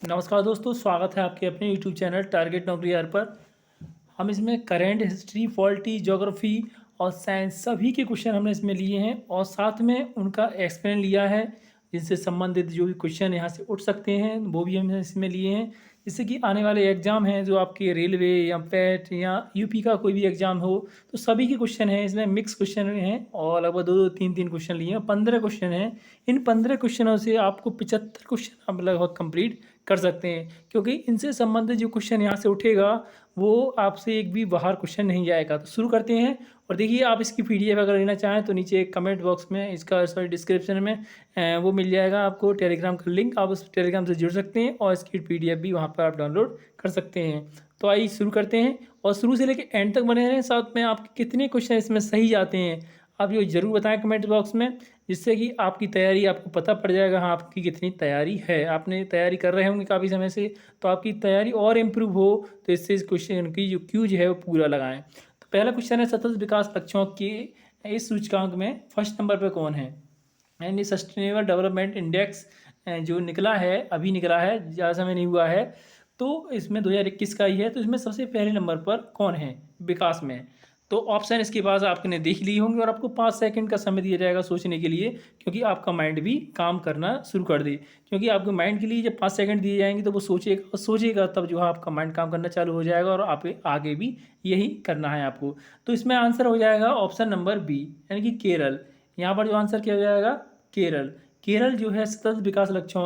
नमस्कार दोस्तों, स्वागत है आपके अपने यूट्यूब चैनल टारगेट नौकरी यार पर। हम इसमें करेंट, हिस्ट्री, पॉलिटी, ज्योग्राफी और साइंस सभी के क्वेश्चन हमने इसमें लिए हैं और साथ में उनका एक्सप्लेन लिया है, जिनसे संबंधित जो भी क्वेश्चन यहाँ से उठ सकते हैं वो भी हमने इसमें लिए हैं। जिससे कि आने वाले एग्ज़ाम हैं जो आपके रेलवे या पैट या यूपी का कोई भी एग्ज़ाम हो, तो सभी के क्वेश्चन हैं इसमें, मिक्स क्वेश्चन हैं और लगभग दो दो तीन तीन क्वेश्चन लिए हैं, 15 क्वेश्चन हैं। इन 15 क्वेश्चनों से आपको 75 क्वेश्चन आप लगभग कंप्लीट कर सकते हैं, क्योंकि इनसे संबंधित जो क्वेश्चन यहाँ से उठेगा वो आपसे एक भी बाहर क्वेश्चन नहीं जाएगा। तो शुरू करते हैं। और देखिए, आप इसकी पीडीएफ अगर लेना चाहें तो नीचे कमेंट बॉक्स में इसका डिस्क्रिप्शन में वो मिल जाएगा आपको टेलीग्राम का लिंक। आप उस टेलीग्राम से जुड़ सकते हैं और इसकी पीडीएफ भी वहाँ पर आप डाउनलोड कर सकते हैं। तो आइए शुरू करते हैं और शुरू से लेकर एंड तक बने रहें। साथ में आपके कितने क्वेश्चन इसमें सही जाते हैं आप ये ज़रूर बताएं कमेंट बॉक्स में, जिससे कि आपकी तैयारी आपको पता पड़ जाएगा हाँ आपकी कितनी तैयारी है। आपने तैयारी कर रहे होंगे काफ़ी समय से, तो आपकी तैयारी और इम्प्रूव हो तो इससे इस क्वेश्चन की जो क्यूज है वो पूरा लगाएं। तो पहला क्वेश्चन है, सतत विकास लक्ष्यों के इस सूचकांक में फर्स्ट नंबर पर कौन है? एंड सस्टेनेबल डेवलपमेंट इंडेक्स जो निकला है, अभी निकला है, ज़्यादा समय नहीं हुआ है, तो इसमें 2021 का ही है। तो इसमें सबसे पहले नंबर पर कौन है विकास में? तो ऑप्शन इसके बाद आपने देख ली होंगे और आपको 5 सेकंड का समय दिया जाएगा सोचने के लिए, क्योंकि आपका माइंड भी काम करना शुरू कर दे। क्योंकि आपके माइंड के लिए जब 5 सेकंड दिए जाएंगे तो वो सोचेगा और सोचेगा, तब जो है आपका माइंड काम करना चालू हो जाएगा और आप आगे भी यही करना है आपको। तो इसमें आंसर हो जाएगा ऑप्शन नंबर बी, यानी कि केरल। यहाँ पर जो आंसर किया जाएगा केरल। केरल जो है सतत विकास लक्ष्यों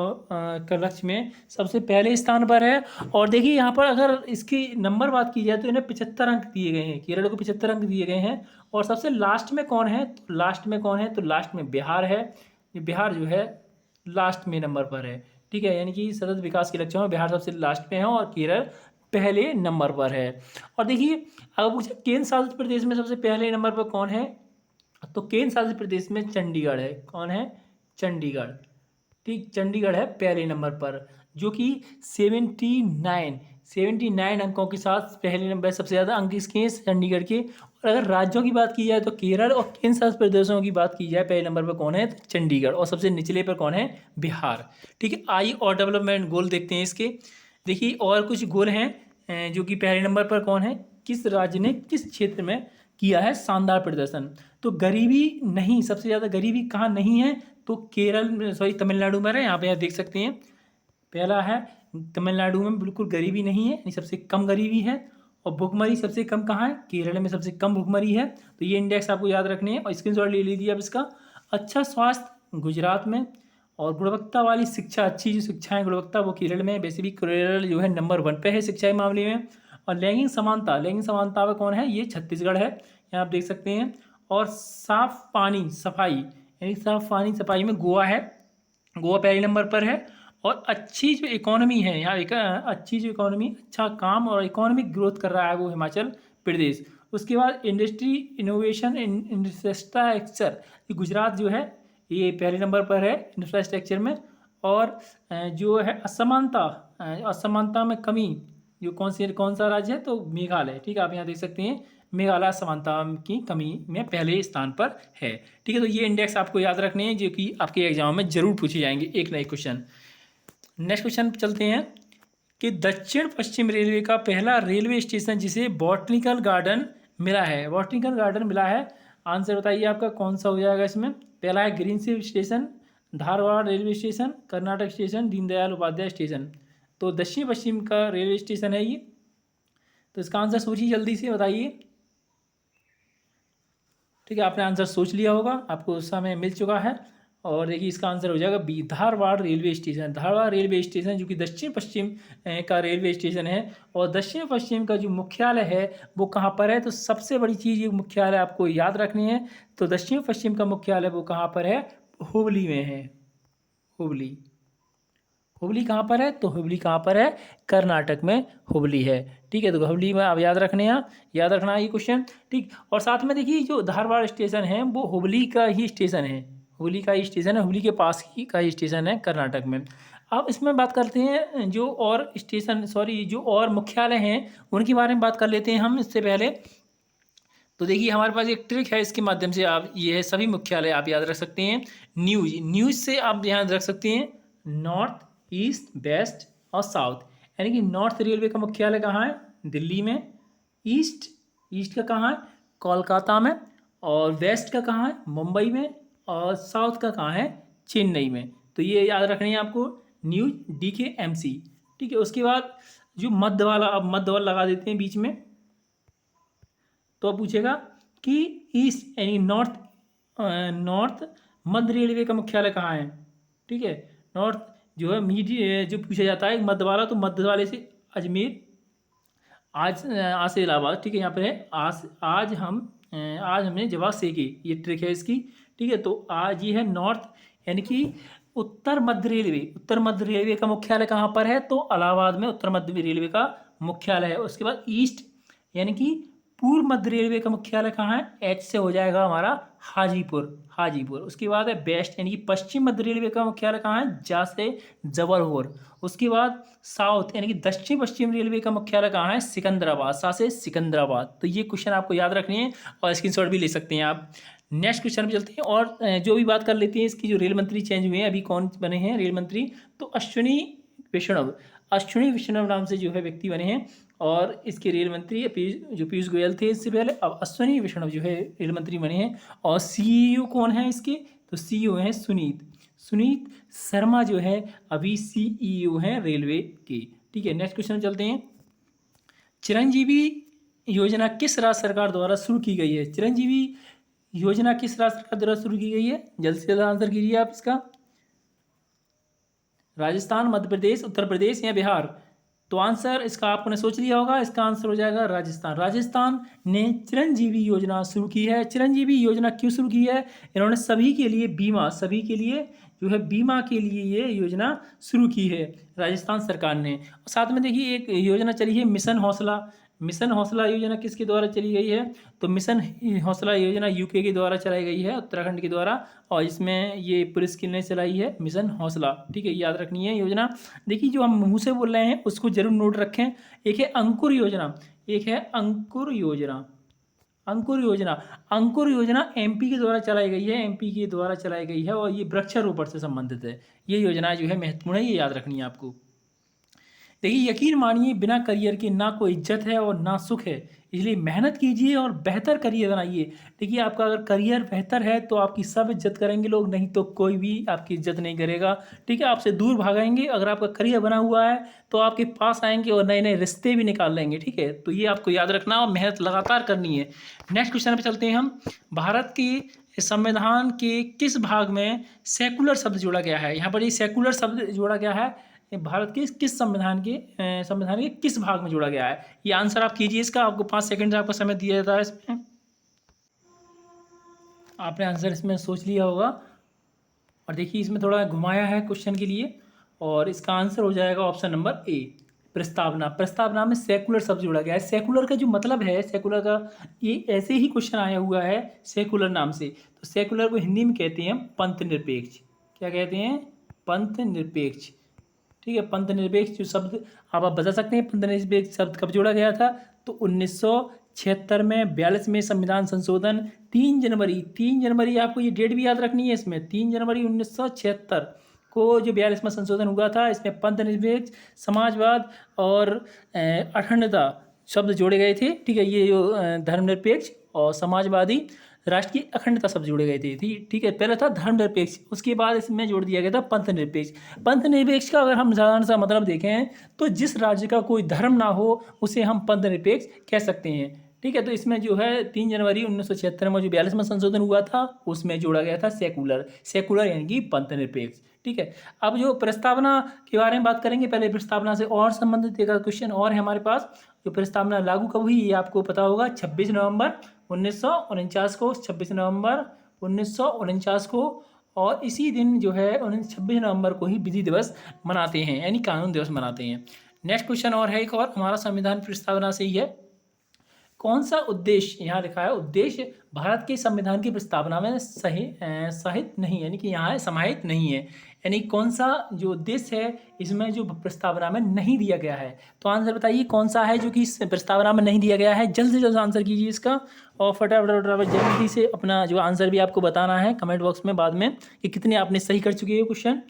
का लक्ष्य में सबसे पहले स्थान पर है। और देखिए यहाँ पर अगर इसकी नंबर बात की जाए तो इन्हें 75 अंक दिए गए हैं, केरल को 75 अंक दिए गए हैं। और सबसे लास्ट में कौन है? तो लास्ट में कौन है? तो लास्ट में बिहार है। बिहार जो है लास्ट में नंबर पर है। ठीक है, यानी कि सतत विकास के लक्ष्यों में बिहार सबसे लास्ट में है और केरल पहले नंबर पर है। और देखिए, अगर पूछे केंद्र शासित प्रदेश में सबसे पहले नंबर पर कौन है, तो केंद्र शासित प्रदेश में चंडीगढ़ है। कौन है? चंडीगढ़। ठीक, चंडीगढ़ है पहले नंबर पर, जो कि 79 अंकों के साथ पहले नंबर, सबसे ज़्यादा अंक इसके हैं चंडीगढ़ के। और अगर राज्यों की बात की जाए तो केरल, और केंद्र शासित प्रदेशों की बात की जाए पहले नंबर पर कौन है? तो चंडीगढ़। और सबसे निचले पर कौन है? बिहार। ठीक है, आइए और डेवलपमेंट गोल देखते हैं इसके। देखिए, और कुछ गोल हैं जो कि पहले नंबर पर कौन है, किस राज्य ने किस क्षेत्र में किया है शानदार प्रदर्शन। तो गरीबी नहीं, सबसे ज़्यादा गरीबी कहाँ नहीं है? तो केरल, सॉरी, तमिलनाडु में है। यहाँ पे आप देख सकते हैं, पहला है तमिलनाडु में बिल्कुल गरीबी नहीं है, यानी सबसे कम गरीबी है। और भुखमरी सबसे कम कहाँ है? केरल में सबसे कम भुखमरी है। तो ये इंडेक्स आपको याद रखने हैं और स्क्रीनशॉट ले लीजिए आप इसका। अच्छा स्वास्थ्य गुजरात में, और गुणवत्ता वाली शिक्षा, अच्छी जो शिक्षा है गुणवत्ता, वो केरल में। वैसे भी केरल जो है नंबर 1 पे है शिक्षा के मामले में। और लैंगिक समानता में कौन है? ये छत्तीसगढ़ है, यहाँ आप देख सकते हैं। और साफ पानी सफाई, यानी साफ पानी सफाई में गोवा है, गोवा पहले नंबर पर है। और अच्छी जो इकोनॉमी है यहाँ, एक अच्छी जो इकोनॉमी, अच्छा काम और इकोनॉमिक ग्रोथ कर रहा है, वो हिमाचल प्रदेश। उसके बाद इंडस्ट्री इनोवेशन इंफ्रास्ट्रक्चर, गुजरात जो है ये पहले नंबर पर है इंफ्रास्ट्रक्चर में। और जो है असमानता में कमी, जो कौन सा राज्य है? तो मेघालय। ठीक है, आप यहाँ देख सकते हैं, मेघालय समानता की कमी में पहले स्थान पर है। ठीक है, तो ये इंडेक्स आपको याद रखने हैं, जो कि आपके एग्जाम में जरूर पूछे जाएंगे एक नए क्वेश्चन। नेक्स्ट क्वेश्चन चलते हैं कि दक्षिण पश्चिम रेलवे का पहला रेलवे स्टेशन जिसे बॉटनिकल गार्डन मिला है, बॉटनिकल गार्डन मिला है, आंसर बताइए आपका कौन सा हो जाएगा इसमें? पहला है greenfield station, Dharwad railway station, Karnataka station, Deendayal Upadhyay station. तो दक्षिण पश्चिम का रेलवे स्टेशन है ये। तो इसका आंसर सोचिए, जल्दी से बताइए। ठीक है, आपने आंसर सोच लिया होगा, आपको समय मिल चुका है। और देखिए, इसका आंसर हो जाएगा B, Dharwad railway station. Dharwad railway station जो कि दक्षिण पश्चिम का रेलवे स्टेशन है। और दक्षिण पश्चिम का जो मुख्यालय है वो कहाँ पर है? तो सबसे बड़ी चीज़ ये मुख्यालय आपको याद रखनी है। तो दक्षिण पश्चिम का मुख्यालय वो कहाँ पर है? हुबली में है। हुबली। हुबली कहाँ पर है? तो हुबली कहाँ पर है? कर्नाटक में हुबली है। ठीक है, तो हुबली में आप याद रखने हैं, याद रखना है ये क्वेश्चन। ठीक, और साथ में देखिए, जो धारवाड़ स्टेशन है वो हुबली का ही स्टेशन है, हुबली का ही स्टेशन है, हुबली के पास ही का ही स्टेशन है कर्नाटक में। अब इसमें बात करते हैं जो और स्टेशन, सॉरी, जो और मुख्यालय हैं उनके बारे में बात कर लेते हैं हम इससे पहले। तो देखिए, हमारे पास एक ट्रिक है, इसके माध्यम से आप ये है सभी मुख्यालय आप याद रख सकते हैं। न्यूज़ से आप यहाँ रख सकते हैं नॉर्थ, ईस्ट, वेस्ट, और साउथ। यानी कि नॉर्थ रेलवे का मुख्यालय कहाँ है? दिल्ली में। ईस्ट, ईस्ट का कहाँ है? कोलकाता में। और वेस्ट का कहाँ है? मुंबई में। और साउथ का कहाँ है? चेन्नई में। तो ये याद रखनी है आपको, न्यूज DKMC। ठीक है, उसके बाद जो मध्य वाला, अब मध्य वाला लगा देते हैं बीच में। तो अब पूछेगा कि ईस्ट यानी नॉर्थ, नॉर्थ मध्य रेलवे का मुख्यालय कहाँ है? ठीक है, नॉर्थ जो है जो पूछा जाता है मध्य वाला, तो मध्य वाले से अजमेर, आज से इलाहाबाद। ठीक है, यहाँ पर है आज हमने जवाब से की, ये ट्रिक है इसकी। ठीक है, तो आज ये है नॉर्थ यानी कि उत्तर मध्य रेलवे। उत्तर मध्य रेलवे का मुख्यालय कहाँ पर है? तो इलाहाबाद में उत्तर मध्य रेलवे का मुख्यालय है। उसके बाद ईस्ट यानी कि पूर्व मध्य रेलवे का मुख्यालय कहाँ है? H से हो जाएगा हमारा हाजीपुर, हाजीपुर। उसके बाद है वेस्ट यानी कि पश्चिम मध्य रेलवे का मुख्यालय कहाँ है? जा से जबलपुर। उसके बाद साउथ यानी कि दक्षिण पश्चिम रेलवे का मुख्यालय कहाँ है? सिकंदराबाद, सा से सिकंदराबाद। तो ये क्वेश्चन आपको याद रखनी है और स्क्रीनशॉट भी ले सकते हैं आप। नेक्स्ट क्वेश्चन पे चलते हैं और जो भी बात कर लेते हैं इसकी, जो रेल मंत्री चेंज हुए हैं अभी, कौन बने हैं रेल मंत्री? तो अश्विनी वैष्णव, अश्विनी वैष्णव नाम से जो है व्यक्ति बने हैं। और इसके रेल मंत्री पीयूष गोयल थे इससे पहले, अब अश्विनी वैष्णव जो है रेल मंत्री बने हैं। और CEO कौन है इसके? तो CEO हैं सुनीत शर्मा जो है अभी CEO हैं रेलवे के। ठीक है, नेक्स्ट क्वेश्चन चलते हैं। चिरंजीवी योजना किस राज्य सरकार द्वारा शुरू की गई है? चिरंजीवी योजना किस राज्य सरकार द्वारा शुरू की गई है? जल्द से जल्द आंसर कीजिए आप इसका। राजस्थान, मध्य प्रदेश, उत्तर प्रदेश या बिहार? तो आंसर इसका आपने सोच लिया होगा, इसका आंसर हो जाएगा राजस्थान। राजस्थान ने चिरंजीवी योजना शुरू की है। चिरंजीवी योजना क्यों शुरू की है? इन्होंने सभी के लिए बीमा, सभी के लिए जो है बीमा के लिए ये योजना शुरू की है राजस्थान सरकार ने। साथ में देखिए एक योजना चली है मिशन हौसला। मिशन हौसला योजना किसके द्वारा चली गई है? तो मिशन हौसला योजना UK के द्वारा चलाई गई है, उत्तराखंड के द्वारा। और इसमें ये पुलिस की ने चलाई है मिशन हौसला। ठीक है, याद रखनी है योजना। देखिए जो हम मुंह से बोल रहे हैं उसको जरूर नोट रखें। एक है अंकुर योजना, एक है अंकुर योजना। अंकुर योजना, अंकुर योजना MP के द्वारा चलाई गई है, MP के द्वारा चलाई गई है। और ये वृक्षारोपण से संबंधित है। ये योजना जो है महत्वपूर्ण है, ये याद रखनी है आपको। देखिए यकीन मानिए बिना करियर के ना कोई इज्जत है और ना सुख है, इसलिए मेहनत कीजिए और बेहतर करियर बनाइए। देखिए आपका अगर करियर बेहतर है तो आपकी सब इज्जत करेंगे लोग, नहीं तो कोई भी आपकी इज्जत नहीं करेगा। ठीक है, आपसे दूर भागेंगे। अगर आपका करियर बना हुआ है तो आपके पास आएंगे और नए नए रिश्ते भी निकाल लेंगे। ठीक है, तो ये आपको याद रखना और मेहनत लगातार करनी है। नेक्स्ट क्वेश्चन पे चलते हैं हम। भारत के संविधान के किस भाग में सेकुलर शब्द जोड़ा गया है? यहाँ पर ये सेकुलर शब्द जोड़ा गया है भारत के किस संविधान के किस भाग में जोड़ा गया है? ये आंसर आप कीजिए इसका। आपको 5 सेकंड आपका समय दिया जाता है इसमें। आपने आंसर इसमें सोच लिया होगा। और देखिए इसमें थोड़ा घुमाया है क्वेश्चन के लिए, और इसका आंसर हो जाएगा ऑप्शन नंबर A, प्रस्तावना। प्रस्तावना में सेकुलर शब्द जोड़ा गया है। सेकुलर का जो मतलब है, सेकुलर का ये ऐसे ही क्वेश्चन आया हुआ है सेकुलर नाम से। तो सेकुलर को हिंदी में कहते हैं पंथ निरपेक्ष। क्या कहते हैं? पंथ निरपेक्ष। ठीक है, पंथ निरपेक्ष जो शब्द आप बता सकते हैं, पंथ निरपेक्ष शब्द कब जोड़ा गया था? तो 1976 में 42वें संविधान संशोधन 3 जनवरी आपको ये डेट भी याद रखनी है इसमें। 3 जनवरी 1976 को जो 42वां संशोधन हुआ था, इसमें पंथ निरपेक्ष, समाजवाद और अखंडता शब्द जोड़े गए थे। ठीक है, ये जो धर्मनिरपेक्ष और समाजवादी, राष्ट्र की अखंडता शब्द जोड़े गए थे। ठीक है, पहले था धर्मनिरपेक्ष, उसके बाद इसमें जोड़ दिया गया था पंथ निरपेक्ष। पंथ निरपेक्ष का अगर हम साधारण सा मतलब देखें तो जिस राज्य का कोई धर्म ना हो उसे हम पंथ निरपेक्ष कह सकते हैं। ठीक है, तो इसमें जो है 3 जनवरी 1976 में जो 42वां संशोधन हुआ था उसमें जोड़ा गया था सेकुलर। सेकुलर यानी कि पंथ निरपेक्ष। ठीक है, अब जो प्रस्तावना के बारे में बात करेंगे, पहले प्रस्तावना से और संबंधित एक क्वेश्चन और है हमारे पास। जो प्रस्तावना लागू कब हुई ये आपको पता होगा, 26 नवंबर 1949 को, 26 नवंबर 1949 को। और इसी दिन जो है 26 नवंबर को ही विधि दिवस मनाते हैं, यानी कानून दिवस मनाते हैं। नेक्स्ट क्वेश्चन और है एक और, हमारा संविधान प्रस्तावना से ही है। कौन सा उद्देश्य, यहाँ लिखा है उद्देश्य भारत के संविधान की प्रस्तावना में सहित नहीं, यानी कि यहाँ समाहित नहीं है। यानी कौन सा जो उद्देश्य है इसमें जो प्रस्तावना में नहीं दिया गया है? तो आंसर बताइए कौन सा है जो कि इस प्रस्तावना में नहीं दिया गया है। जल्द से जल्द आंसर कीजिए इसका, और फटाफट जल्दी से अपना जो आंसर भी आपको बताना है कमेंट बॉक्स में बाद में कि कितने आपने सही कर चुके हो क्वेश्चन।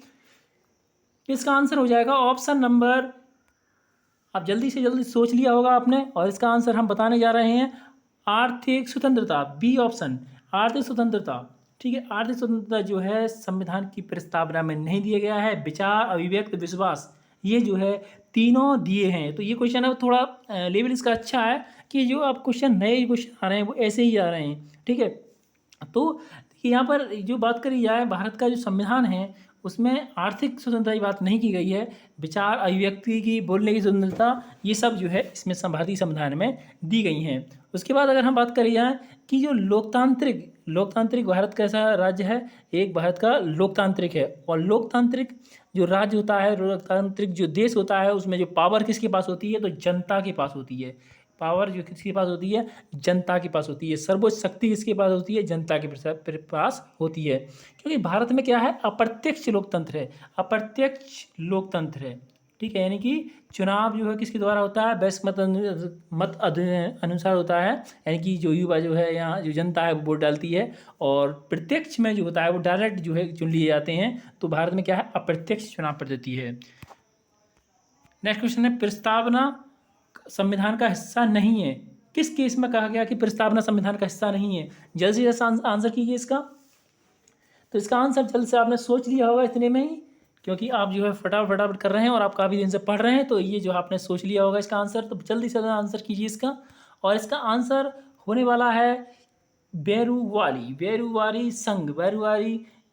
तो इसका आंसर हो जाएगा ऑप्शन नंबर, अब जल्दी से जल्दी सोच लिया होगा आपने, और इसका आंसर हम बताने जा रहे हैं आर्थिक स्वतंत्रता, बी ऑप्शन, आर्थिक स्वतंत्रता। ठीक है, आर्थिक स्वतंत्रता जो है संविधान की प्रस्तावना में नहीं दिया गया है। विचार, अभिव्यक्ति, विश्वास, ये जो है तीनों दिए हैं। तो ये क्वेश्चन है थोड़ा लेवल इसका अच्छा है कि जो अब क्वेश्चन नए क्वेश्चन आ रहे हैं वो ऐसे ही आ रहे हैं। ठीक है, तो यहाँ पर जो बात करी जाए भारत का जो संविधान है उसमें आर्थिक स्वतंत्रता की बात नहीं की गई है। विचार, अभिव्यक्ति की, बोलने की स्वतंत्रता, ये सब जो है इसमें भारतीय संविधान में दी गई हैं। उसके बाद अगर हम बात करी जाए कि जो लोकतांत्रिक भारत कैसा राज्य है, एक भारत का लोकतांत्रिक है, और लोकतांत्रिक जो राज्य होता है, लोकतांत्रिक जो देश होता है, उसमें जो पावर किसके पास होती है, तो जनता के पास होती है। पावर जो किसके पास होती है, जनता के पास होती है। सर्वोच्च शक्ति किसके पास होती है, जनता के पास होती है। क्योंकि भारत में क्या है, अप्रत्यक्ष लोकतंत्र है, अप्रत्यक्ष लोकतंत्र है। ठीक है, यानी कि चुनाव जो है किसके द्वारा होता है, मत अनुसार होता है, यानी कि जो युवा जो है, यहाँ जो जनता है वो वोट डालती है, और प्रत्यक्ष में जो होता है वो डायरेक्ट जो है चुन लिए जाते हैं। तो भारत में क्या है, अप्रत्यक्ष चुनाव पद्धति है। नेक्स्ट क्वेश्चन है, प्रस्तावना संविधान का हिस्सा नहीं है। किस केस में कहा गया कि प्रस्तावना संविधान का हिस्सा नहीं है? जल्द से जल्द आंसर कीजिए इसका। तो इसका आंसर जल्द से आपने सोच लिया होगा इतने में ही, क्योंकि आप जो है फटाफट कर रहे हैं और आप काफ़ी दिन से पढ़ रहे हैं, तो ये जो आपने सोच लिया होगा इसका आंसर, तो जल्दी से जल्दी आंसर कीजिए इसका। और इसका आंसर होने वाला है बेरुवारी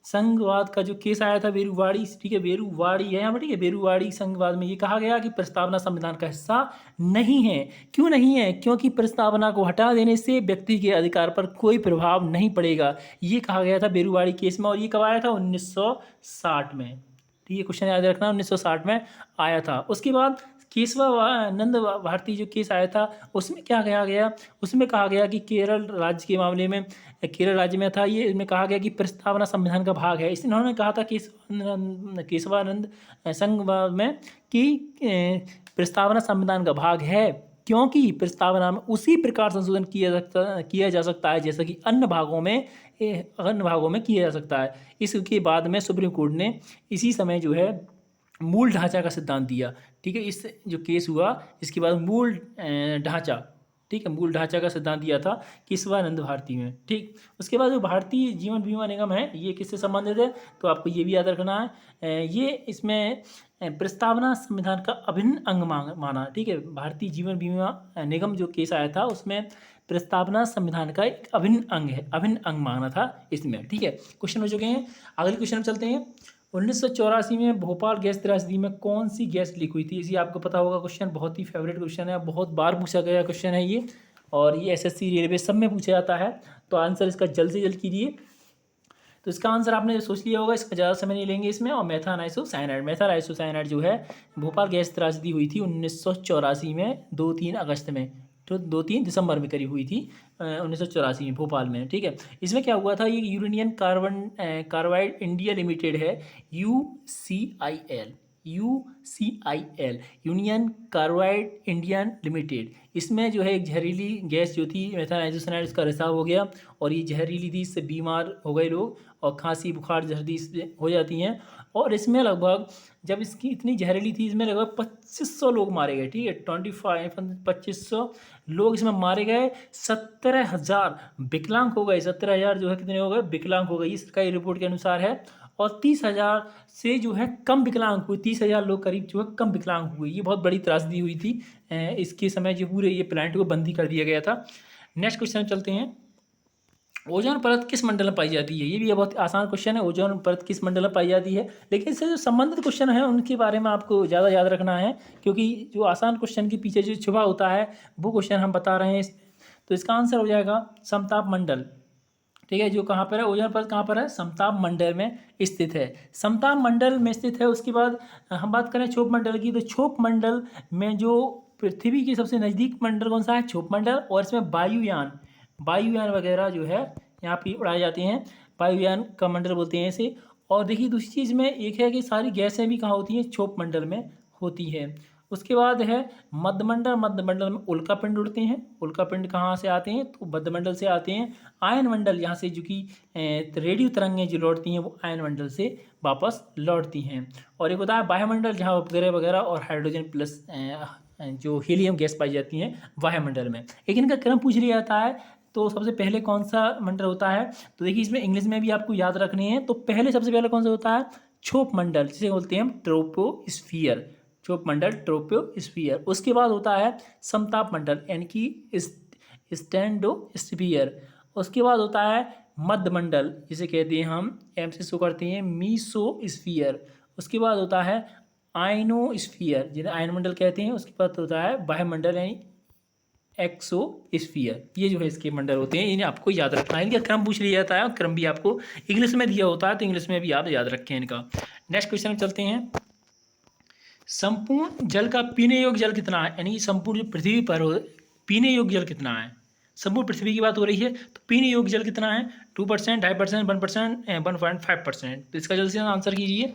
संघवाद का जो केस आया था, बेरुवाड़ी, ठीक है, बेरुवाड़ी है यहाँ पर, ठीक है, बेरुवाड़ी संघवाद में ये कहा गया कि प्रस्तावना संविधान का हिस्सा नहीं है। क्यों नहीं है? क्योंकि प्रस्तावना को हटा देने से व्यक्ति के अधिकार पर कोई प्रभाव नहीं पड़ेगा, ये कहा गया था बेरुवाड़ी केस में। और ये कब आया था, 1960 में। ठीक है, क्वेश्चन याद रखना, 1960 में आया था। उसके बाद केशवानंद भारती जो केस आया था, उसमें क्या कहा गया, उसमें कहा गया कि केरल राज्य के मामले में, केरल राज्य में था ये, इसमें कहा गया कि प्रस्तावना संविधान का भाग है। इसलिए उन्होंने कहा था केशवानंद संघ में कि प्रस्तावना संविधान का भाग है, क्योंकि प्रस्तावना में उसी प्रकार संशोधन किया जा सकता है जैसा कि अन्य भागों में किया जा सकता है। इसके बाद में सुप्रीम कोर्ट ने इसी समय जो है मूल ढांचा का सिद्धांत दिया। ठीक है, इस जो केस हुआ इसके बाद मूल ढांचा, ठीक है, मूल ढांचा का सिद्धांत दिया था केशवानंद भारती में। ठीक, उसके बाद जो भारतीय जीवन बीमा निगम है, ये किससे संबंधित है, तो आपको ये भी याद रखना है। ये इसमें प्रस्तावना संविधान का अभिन्न अंग माना। ठीक है, भारतीय जीवन बीमा निगम जो केस आया था उसमें प्रस्तावना संविधान का एक अभिन्न अंग है, अभिन्न अंग माना था इसमें। ठीक है, क्वेश्चन हो चुके हैं, अगले क्वेश्चन चलते हैं। 1984 में भोपाल गैस त्रासदी में कौन सी गैस लीक हुई थी? इसी आपको पता होगा, क्वेश्चन बहुत ही फेवरेट क्वेश्चन है, बहुत बार पूछा गया क्वेश्चन है ये, और ये एसएससी रेलवे सब में पूछा जाता है। तो आंसर इसका जल्द से जल्द कीजिए। तो इसका आंसर आपने सोच लिया होगा, इसका ज़्यादा समय नहीं लेंगे इसमें। और मेथानाइसोसाइनाइड जो है, भोपाल गैस त्रासदी हुई थी 1984 में 2-3 अगस्त में, तो 2-3 दिसंबर में करीब हुई थी 1984 में भोपाल में। ठीक है, इसमें क्या हुआ था, ये यूरेनियम कार्बाइड इंडिया लिमिटेड है, UCIL, union carbide Indian limited. इसमें जो है एक जहरीली गैस जो थी मेथानाइसोसाइनाइड, उसका रिसाव हो गया, और ये जहरीली थी, इससे बीमार हो गए लोग, और खांसी बुखार जल्दी इससे हो जाती हैं। और इसमें लगभग, जब इसकी इतनी जहरीली थी, इसमें लगभग 2500 लोग मारे गए। ठीक है, 2500 लोग इसमें मारे गए, 17,000 विकलांग हो गए, 17,000 जो है कितने हो गए, विकलांग हो गए, सरकारी रिपोर्ट के अनुसार है। और 30,000 से जो है कम विकलांग हुए, 30,000 लोग करीब जो है कम विकलांग हुए। ये बहुत बड़ी त्रासदी हुई थी। इसके समय जो पूरे ये प्लांट को बंदी कर दिया गया था। नेक्स्ट क्वेश्चन चलते हैं, ओजोन परत किस मंडल में पाई जाती है? ये भी बहुत आसान क्वेश्चन है, ओजोन परत किस मंडल में पाई जाती है। लेकिन इससे जो संबंधित क्वेश्चन है उनके बारे में आपको ज़्यादा याद रखना है, क्योंकि जो आसान क्वेश्चन के पीछे जो छुपा होता है वो क्वेश्चन हम बता रहे हैं। तो इसका आंसर हो जाएगा समताप मंडल। ठीक है, जो कहाँ पर है, ओजोन परत कहाँ पर है, समताप मंडल में स्थित है, समताप मंडल में स्थित है। उसके बाद हम बात करें क्षोभ मंडल की, तो क्षोभ मंडल में जो पृथ्वी के सबसे नज़दीक मंडल कौन सा है, क्षोभ मंडल। और इसमें वायुयान वगैरह जो है यहाँ पे उड़ाए जाते हैं, वायुयान का मंडल बोलते हैं इसे। और देखिए दूसरी चीज़ में एक है कि सारी गैसें भी कहाँ होती हैं, क्षोभ मंडल में होती है। उसके बाद है मध्यमंडल। मध्यमंडल में उल्कापिंड उड़ते हैं। उल्कापिंड कहाँ से आते हैं? तो मध्यमंडल से आते हैं। आयनमंडल, यहाँ से जो कि रेडियो तरंगें जो लौटती हैं वो आयनमंडल से वापस लौटती हैं। और एक होता है वायुमंडल, जहाँ उपग्रह वगैरह और हाइड्रोजन प्लस जो हीलियम गैस पाई जाती हैं वायुमंडल में। लेकिन इनका क्रम पूछ लिया जाता है, तो सबसे पहले कौन सा मंडल होता है? तो देखिए इसमें इंग्लिश में भी आपको याद रखने हैं। तो पहले सबसे पहले कौन सा होता है? क्षोभ मंडल, जिसे बोलते हैं हम ट्रोपोस्फियर। क्षोभ मंडल ट्रोपोस्फियर। उसके बाद होता है समताप मंडल, यानी कि स्टैंडोस्फियर। उसके बाद होता है मध्य मंडल, जिसे कहते हैं हम एम से शो करते हैं मीसोस्फियर। उसके बाद होता है आयनोस्फियर, जिन्हें आयनमंडल कहते हैं। उसके बाद होता है वायुमंडल यानी एक्सोस्फियर। ये जो है इसके मंडल होते हैं, इन्हें आपको याद रखना है। इनका क्रम पूछ लिया जाता है, क्रम भी आपको इंग्लिश में दिया होता है, तो इंग्लिश में भी आप याद रखें इनका। नेक्स्ट क्वेश्चन में चलते हैं। संपूर्ण जल का पीने योग्य जल कितना है? यानी संपूर्ण जो पृथ्वी पर पीने योग्य जल कितना है? संपूर्ण पृथ्वी की बात हो रही है, तो पीने योग्य जल कितना है? 2%, 2.5%, 1%, 1.5%। तो इसका जल्दी से आंसर कीजिए।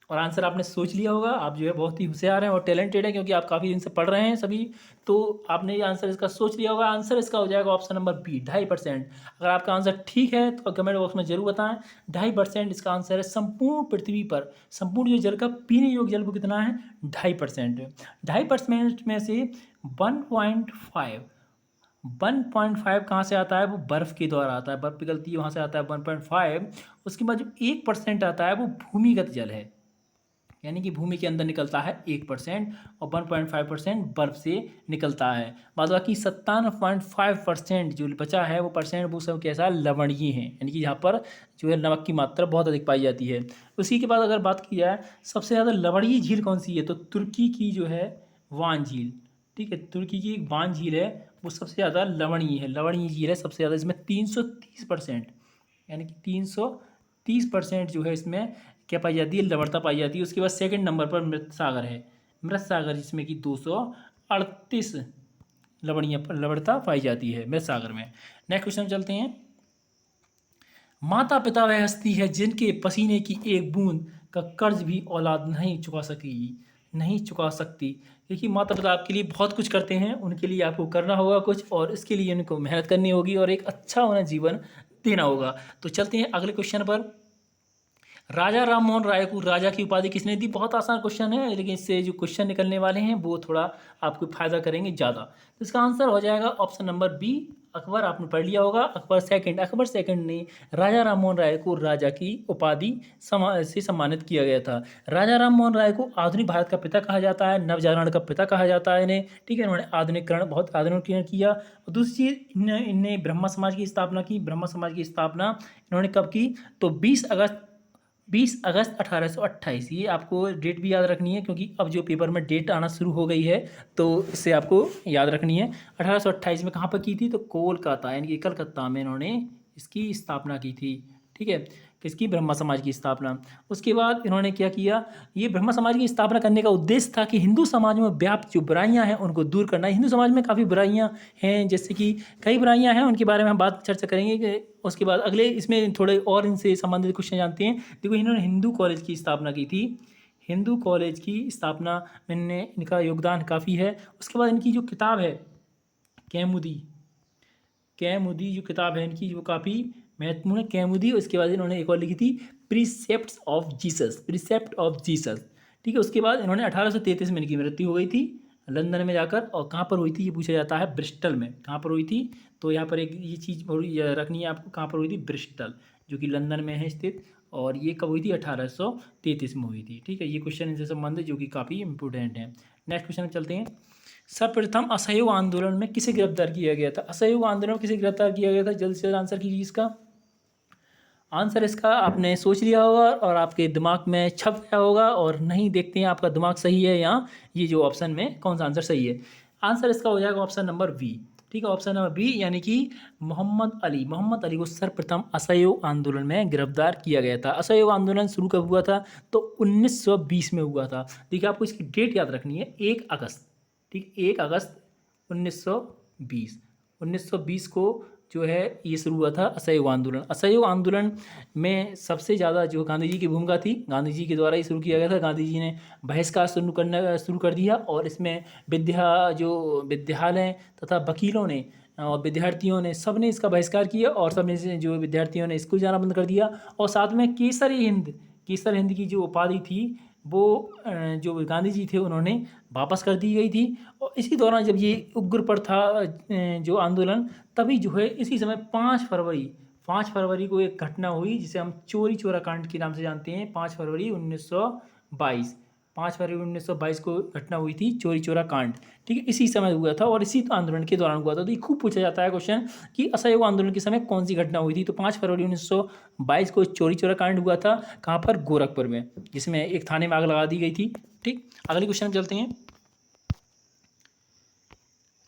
और आंसर आपने सोच लिया होगा। आप जो है बहुत ही होशियार हैं और टैलेंटेड हैं, क्योंकि आप काफ़ी दिन से पढ़ रहे हैं सभी। तो आपने ये आंसर इसका सोच लिया होगा। आंसर इसका हो जाएगा ऑप्शन नंबर बी, 2.5%। अगर आपका आंसर ठीक है तो कमेंट बॉक्स में जरूर बताएं। 2.5% इसका आंसर है। संपूर्ण पृथ्वी पर संपूर्ण जो जल का पीने योग्य जल वो कितना है? 2.5%। 2.5% में से 1.5 1.5 कहाँ से आता है? वो बर्फ़ के द्वारा आता है, बर्फ़ पिघलती है वहाँ से आता है 1.5। उसके बाद जो 1% आता है वो भूमिगत जल है, यानी कि भूमि के अंदर निकलता है 1%, और 1.5% बर्फ से निकलता है। बाद बाकी 57.5% जो बचा है वो परसेंट वो सब कैसा? लवणीय है, यानी कि यहाँ पर जो है नमक की मात्रा बहुत अधिक पाई जाती है। उसी के बाद अगर बात की जाए सबसे ज़्यादा लवणीय झील कौन सी है, तो तुर्की की जो है वान झील। ठीक है, तुर्की की एक वान झील है, वो सबसे ज़्यादा लवणीय है। लवणीय झील है सबसे ज़्यादा, इसमें 330%, यानी कि 330% जो है इसमें क्या पाई जाती है? लवणता पाई जाती है। उसके बाद सेकंड नंबर पर मृत सागर है, मृत सागर, जिसमें कि 238 लवणता पाई जाती है मृत सागर में। नेक्स्ट क्वेश्चन चलते हैं। माता पिता वह हस्ती है जिनके पसीने की एक बूंद का कर्ज भी औलाद नहीं चुका सकती। क्योंकि माता पिता आपके लिए बहुत कुछ करते हैं, उनके लिए आपको करना होगा कुछ, और इसके लिए उनको मेहनत करनी होगी और एक अच्छा उन्हें जीवन देना होगा। तो चलते हैं अगले क्वेश्चन पर। राजा राम मोहन राय को राजा की उपाधि किसने दी? बहुत आसान क्वेश्चन है, लेकिन इससे जो क्वेश्चन निकलने वाले हैं वो थोड़ा आपको फायदा करेंगे ज़्यादा। तो इसका आंसर हो जाएगा ऑप्शन नंबर बी, अकबर। आपने पढ़ लिया होगा, अकबर सेकंड ने राजा राम मोहन राय को राजा की उपाधि से सम्मानित किया गया था। राजा राम मोहन राय को आधुनिक भारत का पिता कहा जाता है, नवजागरण का पिता कहा जाता है इन्हें। ठीक है, इन्होंने बहुत आधुनिकीकरण किया। और दूसरी चीज़, इन्होंने ब्रह्मा समाज की स्थापना की। ब्रह्मा समाज की स्थापना इन्होंने कब की? तो 20 अगस्त 1828। ये आपको डेट भी याद रखनी है, क्योंकि अब जो पेपर में डेट आना शुरू हो गई है, तो इससे आपको याद रखनी है। 1828 में कहाँ पर की थी? तो कोलकाता, यानी कि कलकत्ता में इन्होंने इसकी स्थापना की थी। ठीक है, किसकी? ब्रह्मा समाज की स्थापना। उसके बाद इन्होंने क्या किया? ये ब्रह्मा समाज की स्थापना करने का उद्देश्य था कि हिंदू समाज में व्याप्त जो बुराइयां हैं उनको दूर करना। हिंदू समाज में काफ़ी बुराइयां हैं, जैसे कि कई बुराइयां हैं, उनके बारे में हम बात चर्चा करेंगे कि उसके बाद अगले इसमें थोड़े और इनसे संबंधित क्वेश्चन जानते हैं। देखो, इन्होंने हिंदू कॉलेज की स्थापना की थी। हिंदू कॉलेज की स्थापना में इनका योगदान काफ़ी है। उसके बाद इनकी जो किताब है कैमुदी जो किताब है इनकी, वो काफ़ी महत्वपूर्ण है, कैमुदी। उसके बाद इन्होंने एक और लिखी थी, प्रीसेप्ट ऑफ जीसस। ठीक है, उसके बाद इन्होंने 1833 में इनकी मृत्यु हो गई थी लंदन में जाकर। और कहाँ पर हुई थी ये पूछा जाता है? ब्रिस्टल में। कहाँ पर हुई थी? तो यहाँ पर एक ये चीज़ रखनी है आपको, कहाँ पर हुई थी? ब्रिस्टल, जो कि लंदन में है स्थित। और ये कब हुई थी? 1833 में हुई थी। ठीक है, ये क्वेश्चन इनसे संबंधित जो कि काफ़ी इंपॉर्टेंट है। नेक्स्ट क्वेश्चन में चलते हैं। सर्वप्रथम असहयोग आंदोलन में किसे गिरफ्तार किया गया था? असहयोग आंदोलन में किसे गिरफ्तार किया गया था? जल्द से जल्द आंसर कीजिए इसका। आंसर इसका आपने सोच लिया होगा और आपके दिमाग में छप गया होगा, और नहीं देखते हैं आपका दिमाग सही है या ये जो ऑप्शन में कौन सा आंसर सही है। आंसर इसका हो जाएगा ऑप्शन नंबर बी। ठीक है, ऑप्शन नंबर बी, यानी कि मोहम्मद अली को सर्वप्रथम असहयोग आंदोलन में गिरफ्तार किया गया था। असहयोग आंदोलन शुरू कब हुआ था? तो 1920 में हुआ था। देखिए, आपको इसकी डेट याद रखनी है, 1 अगस्त। ठीक, 1 अगस्त 1920 को जो है ये शुरू हुआ था असहयोग आंदोलन। असहयोग आंदोलन में सबसे ज़्यादा जो गांधी जी की भूमिका थी, गांधी जी के द्वारा ही शुरू किया गया था। गांधी जी ने बहिष्कार शुरू कर दिया और इसमें विद्यालय तथा वकीलों ने और विद्यार्थियों ने, सब ने इसका बहिष्कार किया और सब ने जो विद्यार्थियों ने स्कूल जाना बंद कर दिया। और साथ में केसर हिंद की जो उपाधि थी वो जो गांधी जी थे उन्होंने वापस कर दी गई थी। और इसी दौरान जब ये उग्र पर था जो आंदोलन, तभी जो है इसी समय 5 फरवरी को एक घटना हुई जिसे हम चौरी चौरा कांड के नाम से जानते हैं। 5 फरवरी 1922 को घटना हुई थी चौरी चौरा कांड, ठीक है, इसी समय हुआ था और इसी आंदोलन के दौरान हुआ था। तो ये खूब पूछा जाता है क्वेश्चन कि असहयोग आंदोलन के समय कौन सी घटना हुई थी। तो 5 फरवरी 1922 को चौरी चौरा कांड हुआ था। कहाँ पर? गोरखपुर में, जिसमें एक थाने में आग लगा दी गई थी। ठीक, अगले क्वेश्चन चलते हैं।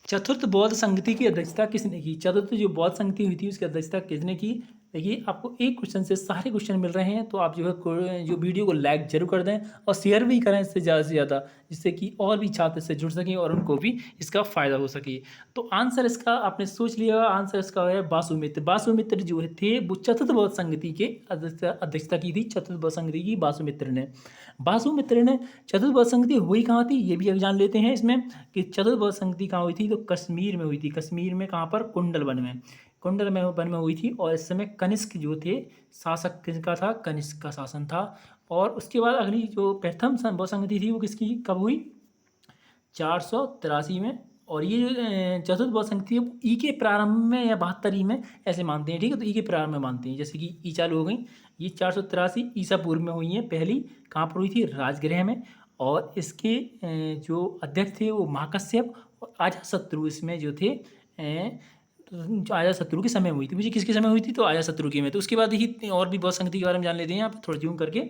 चतुर्थ बौद्ध संगति की अध्यक्षता किसने की? चतुर्थ जो बौद्ध संगति हुई थी उसकी अध्यक्षता किसने की? देखिए, आपको एक क्वेश्चन से सारे क्वेश्चन मिल रहे हैं, तो आप जो है जो वीडियो को लाइक जरूर कर दें और शेयर भी करें इससे ज़्यादा से ज़्यादा, जिससे कि और भी छात्र इससे जुड़ सकें और उनको भी इसका फ़ायदा हो सके। तो आंसर इसका आपने सोच लिया, आंसर इसका है वासुमित्र। वासुमित्र जो थे वो चतुर्थ बौद्ध संगति के अध्यक्षता की थी, चतुर्थ बौद्ध संगति की वासुमित्र ने। चतुर्थ बौद्ध संगति हुई कहाँ थी ये भी अब जान लेते हैं इसमें कि चतुर्थ बौद्ध संगति कहाँ हुई थी। तो कश्मीर में हुई थी। कश्मीर में कहाँ पर? कुंडल वन में हुई थी। और इस समय कनिष्क जो थे शासक, किसका था? कनिष्क का शासन था। और उसके बाद अगली जो प्रथम बौद्ध संगति थी वो किसकी, कब हुई? 483 में। और ये जो चतुर्थ बौद्ध संगति है ई के प्रारंभ में या 72 में ऐसे मानते हैं, ठीक है। तो ई के प्रारंभ में मानते हैं, जैसे कि ई चालू हो गई। ये 483 ईसा पूर्व में हुई है। पहली कहाँ पर हुई थी? राजगृह में। और इसके जो अध्यक्ष थे वो महाकश्यप और अजातशत्रु इसमें जो थे जो अजातशत्रु के समय हुई थी। मुझे किसके समय हुई थी? तो अजातशत्रु के में। तो उसके बाद देखिए और भी बौद्ध संगति के बारे में जान लेते हैं आप थोड़ा जूम करके।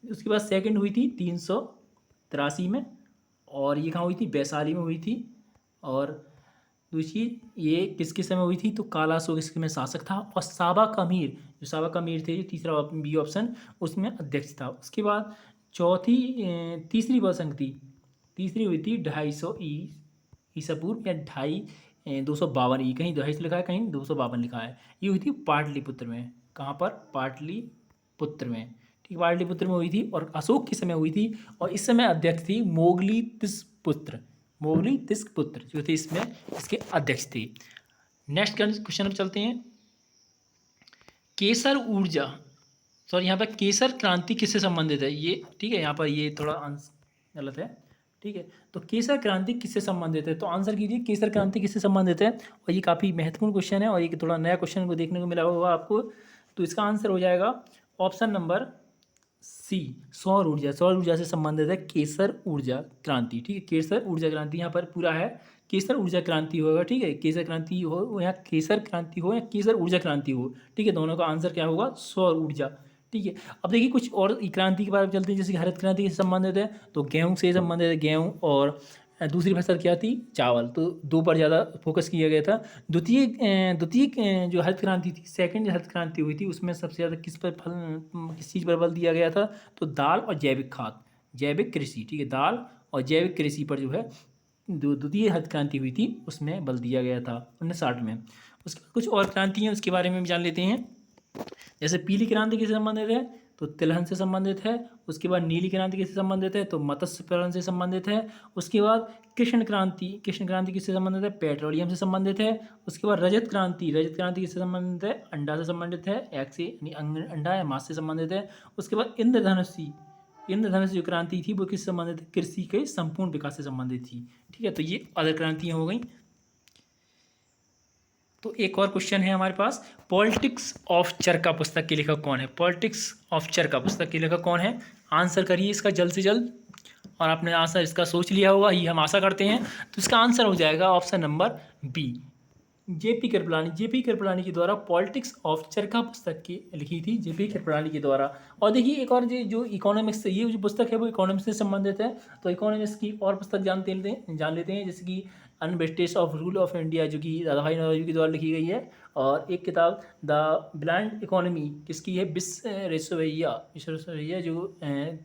उसके बाद सेकंड हुई थी 383 में। और ये कहाँ हुई थी? वैशाली में हुई थी। और दूसरी ये किसके समय हुई थी? तो काला अशोक इसके में शासक था। और साबा कामीर थे, जो तीसरा बी ऑप्शन, उसमें अध्यक्ष था। उसके बाद तीसरी बौद्ध संगति तीसरी हुई थी 250 ईसा पूर्व या 252, कहीं 250 लिखा है, कहीं 252 लिखा है। ये हुई थी पाटलिपुत्र में। कहाँ पर? पाटलिपुत्र में, ठीक, पाटलिपुत्र में हुई थी। और अशोक के समय हुई थी। और इस समय अध्यक्ष थी मोगली तिस्पुत्र जो थे इसमें इसके अध्यक्ष थे। नेक्स्ट क्वेश्चन पर चलते हैं। केसर ऊर्जा, सॉरी यहाँ पर केसर क्रांति किससे संबंधित है? ये ठीक है, यहाँ पर ये थोड़ा आंसर गलत है, ठीक है। तो केसर क्रांति किससे संबंधित है? तो आंसर कीजिए, केसर क्रांति किससे संबंधित है? और ये काफ़ी महत्वपूर्ण क्वेश्चन है और ये थोड़ा नया क्वेश्चन को देखने को मिला होगा आपको। तो इसका आंसर हो जाएगा ऑप्शन नंबर सी, सौर ऊर्जा से संबंधित है केसर ऊर्जा क्रांति, ठीक है। केसर ऊर्जा क्रांति यहाँ पर पूरा है, केसर ऊर्जा क्रांति होगा, ठीक है। केसर क्रांति हो या केसर क्रांति हो या केसर ऊर्जा क्रांति हो, ठीक है, दोनों का आंसर क्या होगा? सौर ऊर्जा, ठीक है। अब देखिए कुछ और क्रांति के बारे में चलते हैं, जैसे कि हरित क्रांति से संबंधित है तो गेहूं से संबंधित है, गेहूं। और दूसरी फसल क्या थी? चावल। तो दो पर ज़्यादा फोकस किया गया था। द्वितीय जो हरित क्रांति थी, सेकंड हरित क्रांति हुई थी, उसमें सबसे ज़्यादा किस चीज़ पर बल दिया गया था? तो दाल और जैविक खाद, जैविक कृषि, ठीक है, दाल और जैविक कृषि पर जो है द्वितीय हरित क्रांति हुई थी उसमें बल दिया गया था 1960 में। उसके बाद कुछ और क्रांति हैं उसके बारे में भी जान लेते हैं। जैसे पीली क्रांति किससे संबंधित है? तो तिलहन से संबंधित है। उसके बाद नीली क्रांति किससे संबंधित है? तो मत्स्य पालन से संबंधित है। उसके बाद कृष्ण क्रांति किससे संबंधित है? पेट्रोलियम से संबंधित है। उसके बाद रजत क्रांति किससे संबंधित है? अंडा से संबंधित है, एग से, यानी अंडा या मांस से संबंधित है। उसके बाद इंद्रधनुष जो क्रांति थी वो किससे संबंधित है? कृषि के संपूर्ण विकास से संबंधित थी, ठीक है। तो ये अदर क्रांतियाँ हो गई। तो एक और क्वेश्चन है हमारे पास, पॉलिटिक्स ऑफ चरखा पुस्तक के लेखक कौन है? पॉलिटिक्स ऑफ चरखा पुस्तक के लेखक कौन है? आंसर करिए इसका जल्द से जल्द। और आपने आंसर इसका सोच लिया होगा, ये हम आशा करते हैं। तो इसका आंसर हो जाएगा option number B, JP Kripalani के द्वारा पॉलिटिक्स ऑफ चरखा पुस्तक की लिखी थी, जेपी कृपलानी के द्वारा। और देखिए एक और जो इकोनॉमिक्स, ये जो पुस्तक है वो इकोनॉमिक्स से संबंधित है। तो इकोनॉमिक्स की और पुस्तक जान लेते हैं, जैसे कि अनबेस्टेस ऑफ रूल ऑफ इंडिया जो कि दादा भाई नौरोजी के द्वारा लिखी गई है, और एक किताब द ब्लाइंड इकोनॉमी किसकी है, विश्वेश्वरैया जो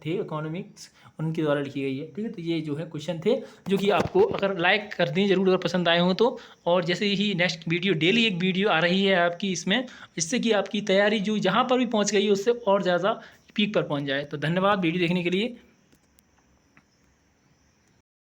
थे इकोनॉमिक्स, उनके द्वारा लिखी गई है। ठीक है, तो ये जो है क्वेश्चन थे जो कि आपको अगर लाइक कर दें जरूर अगर पसंद आए हों तो। और जैसे ही नेक्स्ट वीडियो, डेली एक वीडियो आ रही है आपकी इसमें, इससे कि आपकी तैयारी जो जहाँ पर भी पहुँच गई है उससे और ज़्यादा पीक पर पहुँच जाए। तो धन्यवाद वीडियो देखने के लिए।